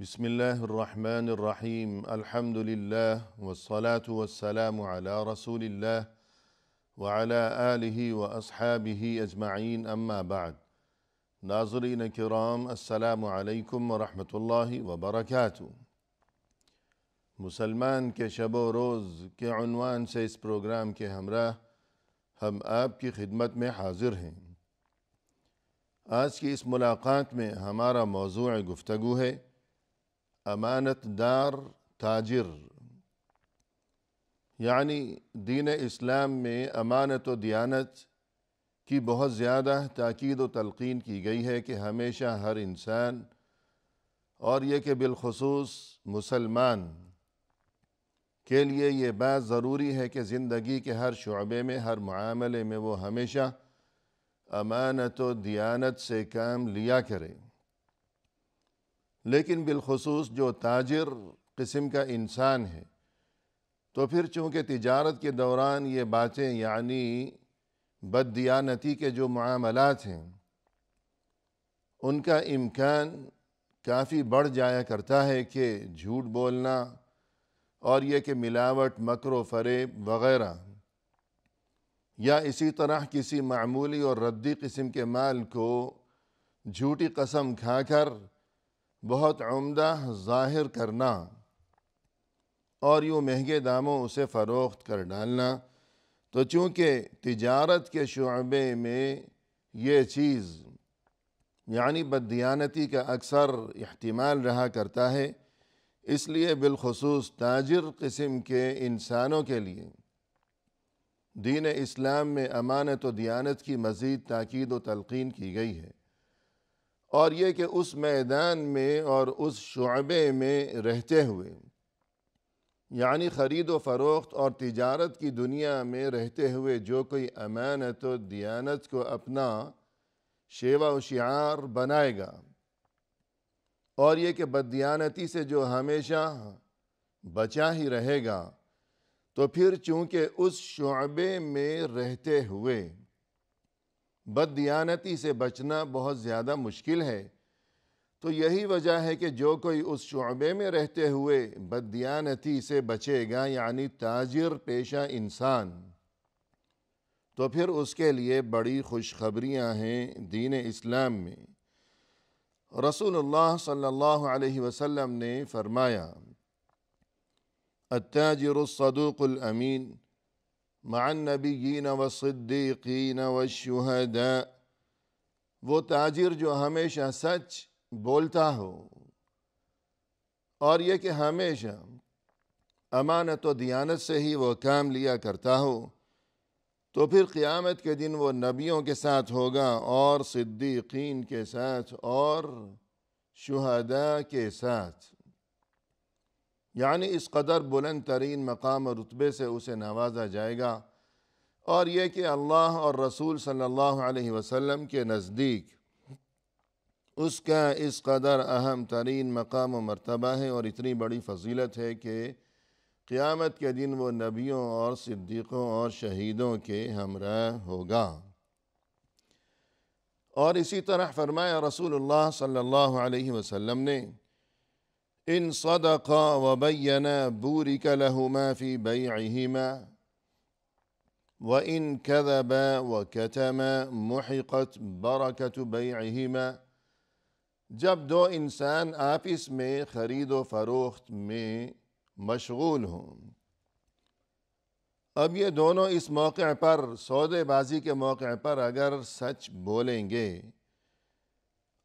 بسم الله الرحمن الرحيم الحمد لله والصلاة والسلام على رسول الله وعلى آله وأصحابه أجمعين أما بعد ناظرین کرام السلام علیکم ورحمۃ اللہ وبرکاتہ۔ مسلمان کے شب و روز کے عنوان سے اس پروگرام کے ہمراہ ہم آپ کی خدمت میں حاضر ہیں۔ آج کی اس ملاقات میں ہمارا موضوع گفتگو ہے امانت دار تاجر، یعنی دین اسلام میں امانت و دیانت کی بہت زیادہ تاکید و تلقین کی گئی ہے کہ ہمیشہ ہر انسان اور یہ کہ بالخصوص مسلمان کے لیے یہ بات ضروری ہے کہ زندگی کے ہر شعبے میں، ہر معاملے میں وہ ہمیشہ امانت و دیانت سے کام لیا کرے۔ لیکن بالخصوص جو تاجر قسم کا انسان ہے تو پھر چونکہ تجارت کے دوران یہ باتیں یعنی بددیانتی کے جو معاملات ہیں ان کا امکان کافی بڑھ جایا کرتا ہے کہ جھوٹ بولنا اور یہ کہ ملاوٹ، مکر و فریب وغیرہ، یا اسی طرح کسی معمولی اور ردی قسم کے مال کو جھوٹی قسم کھا کر بہت عمدہ ظاہر کرنا اور یوں مہنگے داموں اسے فروخت کر ڈالنا۔ تو چونکہ تجارت کے شعبے میں یہ چیز یعنی بددیانتی کا اکثر احتمال رہا کرتا ہے، اس لیے بالخصوص تاجر قسم کے انسانوں کے لیے دین اسلام میں امانت و دیانت کی مزید تاکید و تلقین کی گئی ہے، اور یہ کہ اس میدان میں اور اس شعبے میں رہتے ہوئے یعنی خرید و فروخت اور تجارت کی دنیا میں رہتے ہوئے جو کوئی امانت و دیانت کو اپنا شیوہ و شعار بنائے گا اور یہ کہ بددیانتی سے جو ہمیشہ بچا ہی رہے گا، تو پھر چونکہ اس شعبے میں رہتے ہوئے بددیانتی سے بچنا بہت زیادہ مشکل ہے، تو یہی وجہ ہے کہ جو کوئی اس شعبے میں رہتے ہوئے بددیانتی سے بچے گا یعنی تاجر پیشہ انسان، تو پھر اس کے لیے بڑی خوشخبریاں ہیں دین اسلام میں۔ رسول اللہ صلی اللہ علیہ وسلم نے فرمایا التاجر الصدوق الامین مع النبیین والصدیقین والشہداء، وہ تاجر جو ہمیشہ سچ بولتا ہو اور یہ کہ ہمیشہ امانت و دیانت سے ہی وہ کام لیا کرتا ہو، تو پھر قیامت کے دن وہ نبیوں کے ساتھ ہوگا اور صدیقین کے ساتھ اور شہداء کے ساتھ، یعنی اس قدر بلند ترین مقام و رتبے سے اسے نوازا جائے گا، اور یہ کہ اللہ اور رسول صلی اللہ علیہ وسلم کے نزدیک اس کا اس قدر اہم ترین مقام و مرتبہ ہے اور اتنی بڑی فضیلت ہے کہ قیامت کے دن وہ نبیوں اور صدیقوں اور شہیدوں کے ہمراہ ہوگا۔ اور اسی طرح فرمایا رسول اللہ صلی اللہ علیہ وسلم نے ان صدقا وبینا بورک لہما فی بیعہما وَإِن كَذَبَا وَكَتَمَا مُحِقَتْ بَرَكَةُ بَيْعِهِمَا، جب دو انسان آپس میں خرید و فروخت میں مشغول ہوں، اب یہ دونوں اس موقع پر سودے بازی کے موقع پر اگر سچ بولیں گے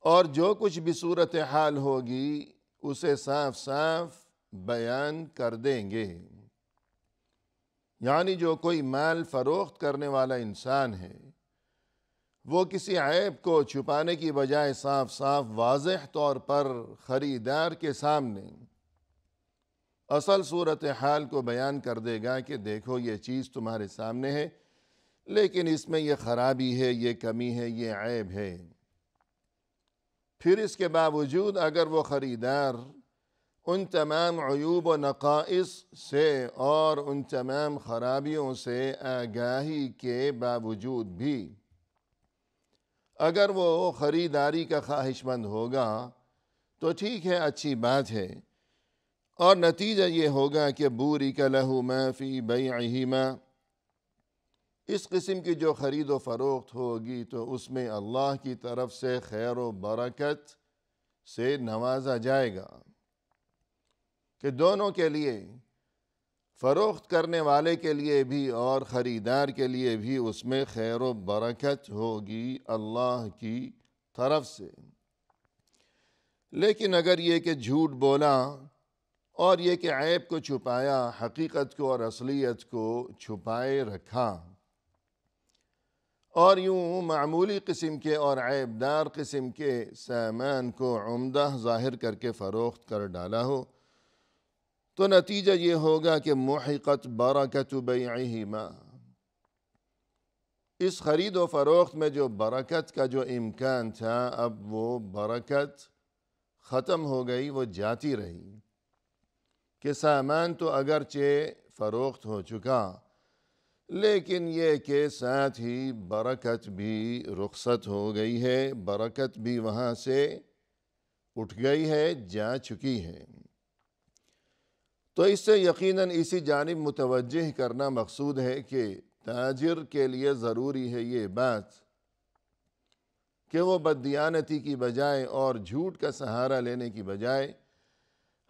اور جو کچھ بھی صورتحال ہوگی اسے صاف صاف بیان کر دیں گے، یعنی جو کوئی مال فروخت کرنے والا انسان ہے وہ کسی عیب کو چھپانے کی بجائے صاف صاف واضح طور پر خریدار کے سامنے اصل صورتحال کو بیان کر دے گا کہ دیکھو یہ چیز تمہارے سامنے ہے، لیکن اس میں یہ خرابی ہے، یہ کمی ہے، یہ عیب ہے۔ پھر اس کے باوجود اگر وہ خریدار ان تمام عیوب و نقائص سے اور ان تمام خرابیوں سے آگاہی کے باوجود بھی اگر وہ خریداری کا خواہش مند ہوگا تو ٹھیک ہے، اچھی بات ہے، اور نتیجہ یہ ہوگا کہ بورک لہ ما فی بیعہما، اس قسم کی جو خرید و فروخت ہوگی تو اس میں اللہ کی طرف سے خیر و برکت سے نوازا جائے گا، کہ دونوں کے لیے، فروخت کرنے والے کے لیے بھی اور خریدار کے لیے بھی اس میں خیر و برکت ہوگی اللہ کی طرف سے۔ لیکن اگر یہ کہ جھوٹ بولا اور یہ کہ عیب کو چھپایا، حقیقت کو اور اصلیت کو چھپائے رکھا، اور یوں معمولی قسم کے اور عیب دار قسم کے سامان کو عمدہ ظاہر کر کے فروخت کر ڈالا ہو، تو نتیجہ یہ ہوگا کہ محقت برکت بیعہما، اس خرید و فروخت میں جو برکت کا جو امکان تھا، اب وہ برکت ختم ہو گئی، وہ جاتی رہی، کہ سامان تو اگرچہ فروخت ہو چکا، لیکن یہ کہ ساتھ ہی برکت بھی رخصت ہو گئی ہے، برکت بھی وہاں سے اٹھ گئی ہے، جا چکی ہے۔ تو اس سے یقیناً اسی جانب متوجہ کرنا مقصود ہے کہ تاجر کے لیے ضروری ہے یہ بات کہ وہ بددیانتی کی بجائے اور جھوٹ کا سہارا لینے کی بجائے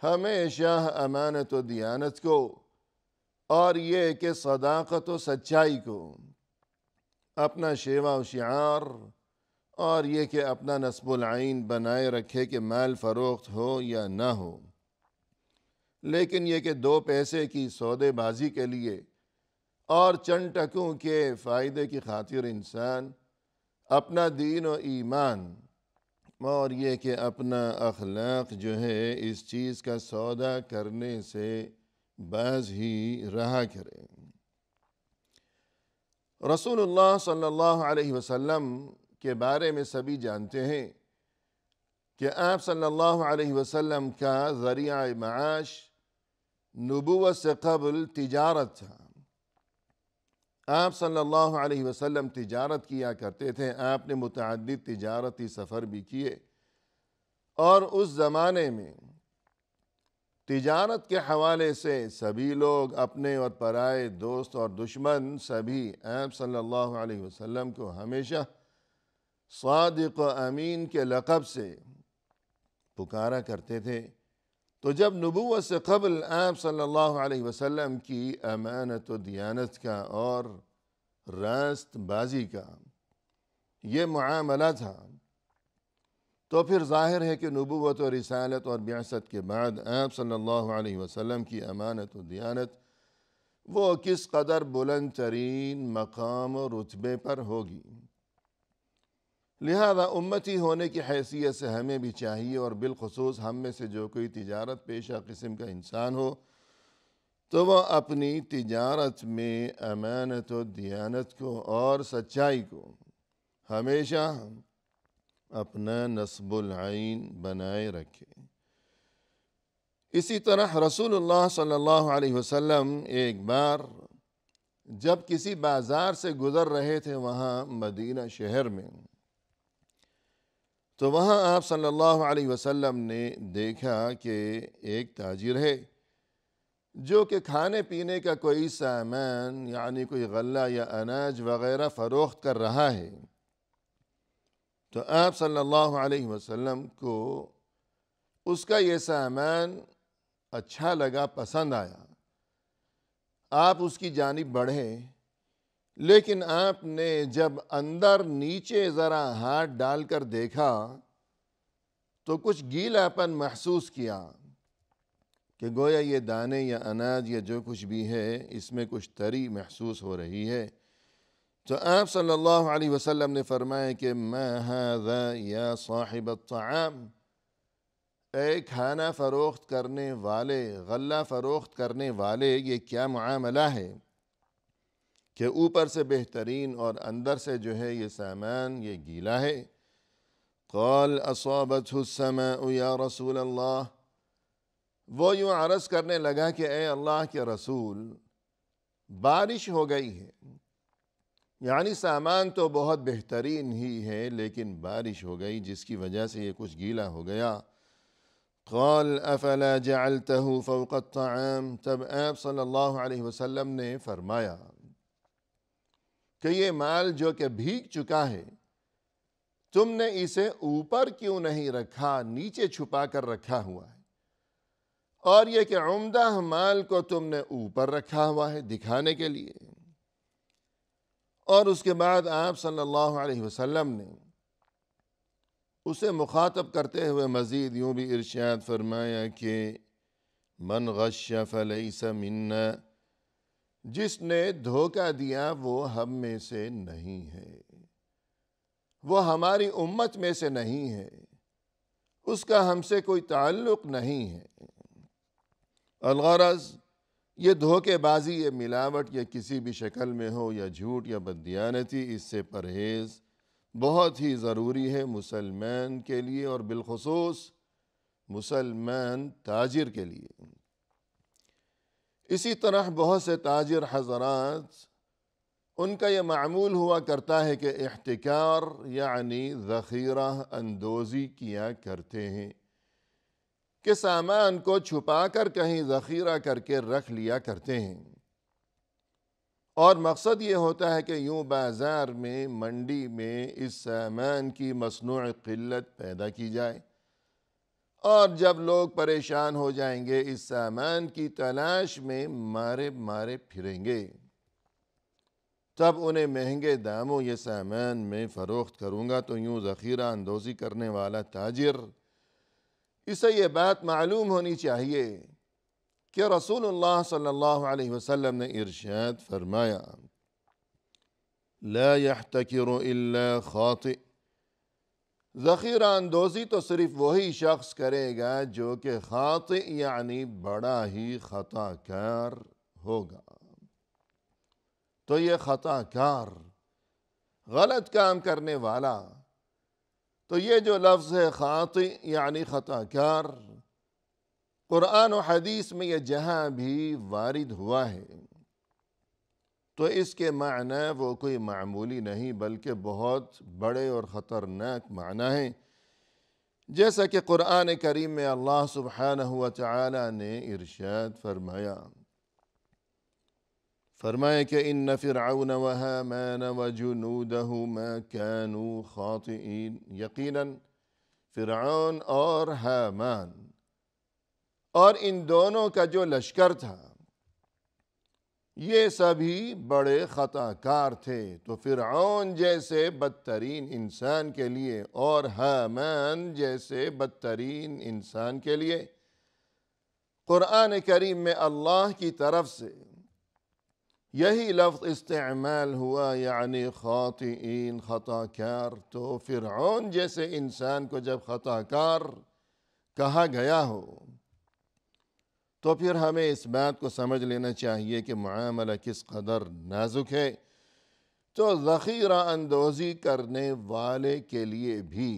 ہمیشہ امانت و دیانت کو، اور یہ کہ صداقت و سچائی کو اپنا شیوا و شعار، اور یہ کہ اپنا نصب العین بنائے رکھے کہ مال فروخت ہو یا نہ ہو، لیکن یہ کہ دو پیسے کی سودے بازی کے لیے اور چند ٹکوں کے فائدے کی خاطر انسان اپنا دین و ایمان اور یہ کہ اپنا اخلاق جو ہے اس چیز کا سودا کرنے سے باز ہی رہا کرے۔ رسول اللہ صلی اللہ علیہ وسلم کے بارے میں سبھی جانتے ہیں کہ آپ صلی اللہ علیہ وسلم کا ذریعہ معاش نبوت سے قبل تجارت تھا۔ آپ صلی اللہ علیہ وسلم تجارت کیا کرتے تھے، آپ نے متعدد تجارتی سفر بھی کیے، اور اس زمانے میں تجارت کے حوالے سے سبھی لوگ، اپنے اور پرائے، دوست اور دشمن، سبھی آپ صلی اللہ علیہ وسلم کو ہمیشہ صادق و امین کے لقب سے پکارا کرتے تھے۔ تو جب نبوت سے قبل آپ صلی اللہ علیہ وسلم کی امانت و دیانت کا اور راست بازی کا یہ معاملہ تھا، تو پھر ظاہر ہے کہ نبوت و رسالت اور بعثت کے بعد آپ صلی اللہ علیہ وسلم کی امانت و دیانت وہ کس قدر بلند ترین مقام و رتبے پر ہوگی۔ لہذا امتی ہونے کی حیثیت سے ہمیں بھی چاہیے، اور بالخصوص ہم میں سے جو کوئی تجارت پیشہ قسم کا انسان ہو، تو وہ اپنی تجارت میں امانت و دیانت کو اور سچائی کو ہمیشہ اپنا نصب العین بنائے رکھے۔ اسی طرح رسول اللہ صلی اللہ علیہ وسلم ایک بار جب کسی بازار سے گزر رہے تھے وہاں مدینہ شہر میں، تو وہاں آپ صلی اللہ علیہ وسلم نے دیکھا کہ ایک تاجر ہے جو کہ کھانے پینے کا کوئی سامان، یعنی کوئی غلہ یا اناج وغیرہ فروخت کر رہا ہے۔ تو آپ صلی اللہ علیہ وسلم کو اس کا یہ سامان اچھا لگا، پسند آیا، آپ اس کی جانب بڑھے، لیکن آپ نے جب اندر نیچے ذرا ہاتھ ڈال کر دیکھا تو کچھ گیلا پن محسوس کیا، کہ گویا یہ دانے یا اناج یا جو کچھ بھی ہے اس میں کچھ تری محسوس ہو رہی ہے۔ تو آپ صلی اللہ علیہ وسلم نے فرمایا کہ ما ھذا یا صاحب الطعام، اے کھانا فروخت کرنے والے، غلہ فروخت کرنے والے، یہ کیا معاملہ ہے کہ اوپر سے بہترین اور اندر سے جو ہے یہ سامان یہ گیلا ہے؟ قال اصابته السماء یا رسول اللہ، وہ یوں عرض کرنے لگا کہ اے اللہ کے رسول، بارش ہو گئی ہے، یعنی سامان تو بہت بہترین ہی ہے لیکن بارش ہو گئی جس کی وجہ سے یہ کچھ گیلا ہو گیا۔ قال افلا جعلته فوق الطعام، تب آپ صلی اللہ علیہ وسلم نے فرمایا کہ یہ مال جو کہ بھیگ چکا ہے، تم نے اسے اوپر کیوں نہیں رکھا، نیچے چھپا کر رکھا ہوا ہے، اور یہ کہ عمدہ مال کو تم نے اوپر رکھا ہوا ہے دکھانے کے لیے۔ اور اس کے بعد آپ صلی اللہ علیہ وسلم نے اسے مخاطب کرتے ہوئے مزید یوں بھی ارشاد فرمایا کہ من غش فلیس منا، جس نے دھوکہ دیا وہ ہم میں سے نہیں ہے، وہ ہماری امت میں سے نہیں ہے، اس کا ہم سے کوئی تعلق نہیں ہے۔ الغرض یہ دھوکے بازی، یہ ملاوٹ، یہ کسی بھی شکل میں ہو، یا جھوٹ یا بددیانتی، اس سے پرہیز بہت ہی ضروری ہے مسلمان کے لیے، اور بالخصوص مسلمان تاجر کے لیے۔ اسی طرح بہت سے تاجر حضرات، ان کا یہ معمول ہوا کرتا ہے کہ احتکار یعنی ذخیرہ اندوزی کیا کرتے ہیں، کہ سامان کو چھپا کر کہیں ذخیرہ کر کے رکھ لیا کرتے ہیں، اور مقصد یہ ہوتا ہے کہ یوں بازار میں، منڈی میں اس سامان کی مصنوع قلت پیدا کی جائے، اور جب لوگ پریشان ہو جائیں گے اس سامان کی تلاش میں مارے مارے پھریں گے، تب انہیں مہنگے داموں یہ سامان میں فروخت کروں گا۔ تو یوں ذخیرہ اندوزی کرنے والا تاجر، اسے یہ بات معلوم ہونی چاہیے کہ رسول اللہ صلی اللہ علیہ وسلم نے ارشاد فرمایا لا يحتکر الا خاطئ، ذخیرہ اندوزی تو صرف وہی شخص کرے گا جو کہ خاطئ یعنی بڑا ہی خطا کار ہوگا۔ تو یہ خطا کار، غلط کام کرنے والا، تو یہ جو لفظ ہے خاطئ یعنی خطا کار، قرآن و حدیث میں یہ جہاں بھی وارد ہوا ہے تو اس کے معنی وہ کوئی معمولی نہیں بلکہ بہت بڑے اور خطرناک معنی ہیں، جیسا کہ قرآن کریم میں اللہ سبحانہ وتعالی نے ارشاد فرمایا کہ ان فرعون وہامان وجنودہ ما كانوا خاطئین، یقیناً فرعون اور حامان اور ان دونوں کا جو لشکر تھا یہ سبھی بڑے خطا کار تھے۔ تو فرعون جیسے بدترین انسان کے لیے اور حامان جیسے بدترین انسان کے لیے قرآن کریم میں اللہ کی طرف سے یہی لفظ استعمال ہوا، یعنی خاطئین، خطا کار۔ تو فرعون جیسے انسان کو جب خطا کار کہا گیا ہو تو پھر ہمیں اس بات کو سمجھ لینا چاہیے کہ معاملہ کس قدر نازک ہے۔ تو ذخیرہ اندوزی کرنے والے کے لیے بھی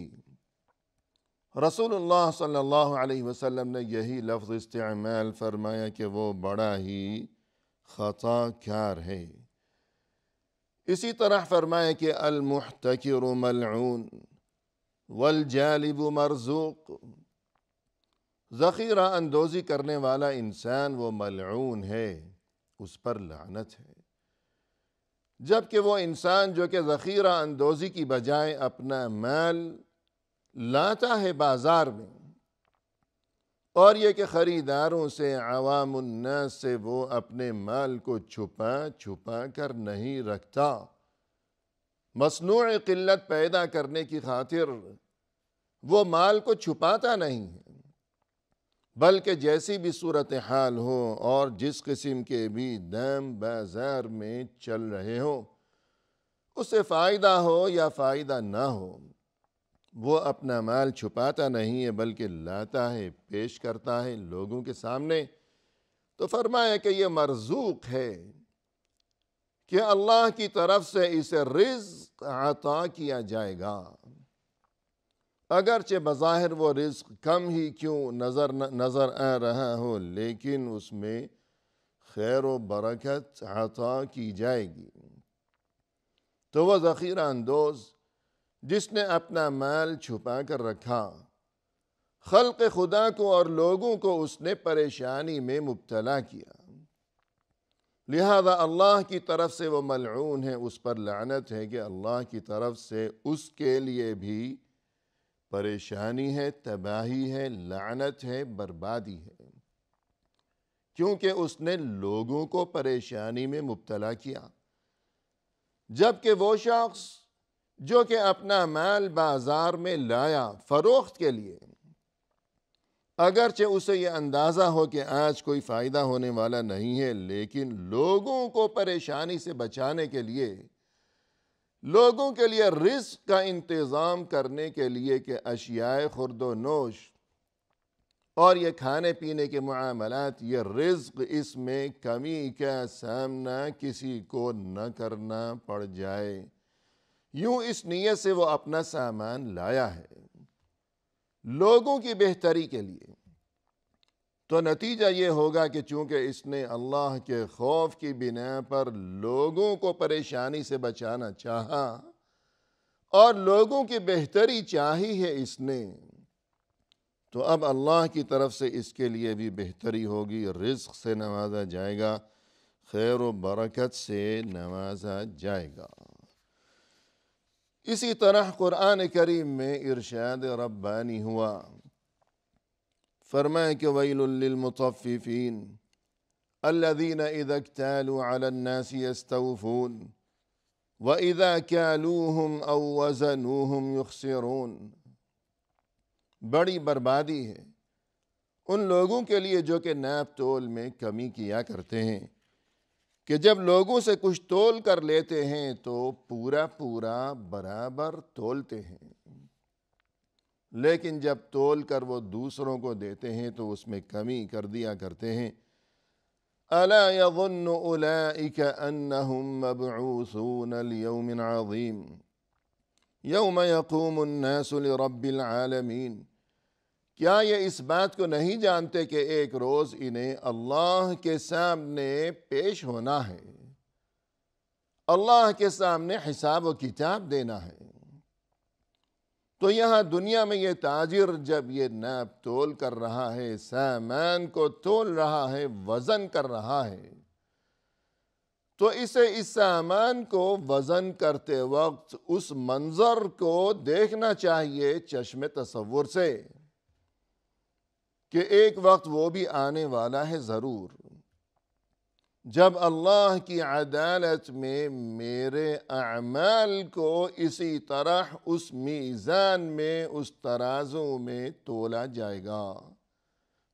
رسول اللہ صلی اللہ علیہ وسلم نے یہی لفظ استعمال فرمایا کہ وہ بڑا ہی خطا کار ہے۔ اسی طرح فرمایا کہ المحتکر ملعون والجالب مرزوق، ذخیرہ اندوزی کرنے والا انسان وہ ملعون ہے، اس پر لعنت ہے، جبکہ وہ انسان جو کہ ذخیرہ اندوزی کی بجائے اپنا مال لاتا ہے بازار میں، اور یہ کہ خریداروں سے، عوام الناس سے وہ اپنے مال کو چھپا چھپا کر نہیں رکھتا، مصنوع قلت پیدا کرنے کی خاطر وہ مال کو چھپاتا نہیں ہے، بلکہ جیسی بھی صورتحال ہو اور جس قسم کے بھی دام بازار میں چل رہے ہوں، اسے فائدہ ہو یا فائدہ نہ ہو، وہ اپنا مال چھپاتا نہیں ہے بلکہ لاتا ہے، پیش کرتا ہے لوگوں کے سامنے۔ تو فرمایا کہ یہ مرزوق ہے کہ اللہ کی طرف سے اسے رزق عطا کیا جائے گا، اگرچہ بظاہر وہ رزق کم ہی کیوں نظر آ رہا ہو، لیکن اس میں خیر و برکت عطا کی جائے گی۔ تو وہ ذخیرہ اندوز جس نے اپنا مال چھپا کر رکھا، خلق خدا کو اور لوگوں کو اس نے پریشانی میں مبتلا کیا، لہذا اللہ کی طرف سے وہ ملعون ہے، اس پر لعنت ہے کہ اللہ کی طرف سے اس کے لیے بھی پریشانی ہے، تباہی ہے، لعنت ہے، بربادی ہے، کیونکہ اس نے لوگوں کو پریشانی میں مبتلا کیا۔ جبکہ وہ شخص جو کہ اپنا مال بازار میں لایا فروخت کے لیے، اگرچہ اسے یہ اندازہ ہو کہ آج کوئی فائدہ ہونے والا نہیں ہے، لیکن لوگوں کو پریشانی سے بچانے کے لیے، لوگوں کے لیے رزق کا انتظام کرنے کے لیے کہ اشیاء خورد و نوش اور یہ کھانے پینے کے معاملات، یہ رزق، اس میں کمی کا سامنا کسی کو نہ کرنا پڑ جائے، یوں اس نیت سے وہ اپنا سامان لایا ہے لوگوں کی بہتری کے لیے، تو نتیجہ یہ ہوگا کہ چونکہ اس نے اللہ کے خوف کی بنا پر لوگوں کو پریشانی سے بچانا چاہا اور لوگوں کی بہتری چاہی ہے اس نے، تو اب اللہ کی طرف سے اس کے لیے بھی بہتری ہوگی، رزق سے نوازا جائے گا، خیر و برکت سے نوازا جائے گا۔ اسی طرح قرآن کریم میں ارشاد ربانی ہوا، فرمائے کہ وَيْلٌ لِّلْمُطَفِّفِينَ الَّذِينَ إِذَا اكْتَالُوا عَلَى النَّاسِ يَسْتَوْفُونَ وَإِذَا كَالُوهُمْ أَوْ وَزَنُوهُمْ يُخْسِرُونَ۔ بڑی بربادی ہے ان لوگوں کے لیے جو کہ ناپ تول میں کمی کیا کرتے ہیں، کہ جب لوگوں سے کچھ تول کر لیتے ہیں تو پورا برابر تولتے ہیں، لیکن جب تول کر وہ دوسروں کو دیتے ہیں تو اس میں کمی کر دیا کرتے ہیں۔ أَلَا يَظُنُّ أُولَئِكَ أَنَّهُمْ مَبْعُوثُونَ لِيَوْمٍ عَظِيمٍ يَوْمَ يَقُومُ النَّاسُ لِرَبِّ الْعَالَمِينَ۔ کیا یہ اس بات کو نہیں جانتے کہ ایک روز انہیں اللہ کے سامنے پیش ہونا ہے، اللہ کے سامنے حساب و کتاب دینا ہے؟ تو یہاں دنیا میں یہ تاجر جب یہ ناپ تول کر رہا ہے، سامان کو تول رہا ہے، وزن کر رہا ہے، تو اسے اس سامان کو وزن کرتے وقت اس منظر کو دیکھنا چاہیے چشم تصور سے کہ ایک وقت وہ بھی آنے والا ہے ضرور، جب اللہ کی عدالت میں میرے اعمال کو اسی طرح اس میزان میں، اس ترازو میں تولا جائے گا،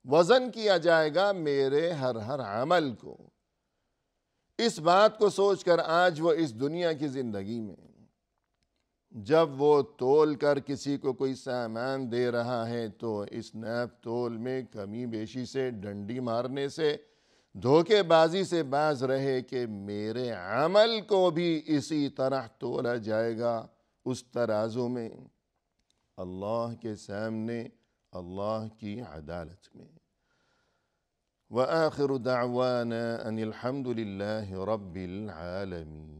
وزن کیا جائے گا میرے ہر عمل کو۔ اس بات کو سوچ کر آج وہ اس دنیا کی زندگی میں جب وہ تول کر کسی کو کوئی سامان دے رہا ہے تو اس ناپ تول میں کمی بیشی سے، ڈنڈی مارنے سے، دھوکے بازی سے باز رہے کہ میرے عمل کو بھی اسی طرح تولا جائے گا اس ترازو میں، اللہ کے سامنے، اللہ کی عدالت میں۔ وآخر دعوانا ان الحمد للہ رب العالمین۔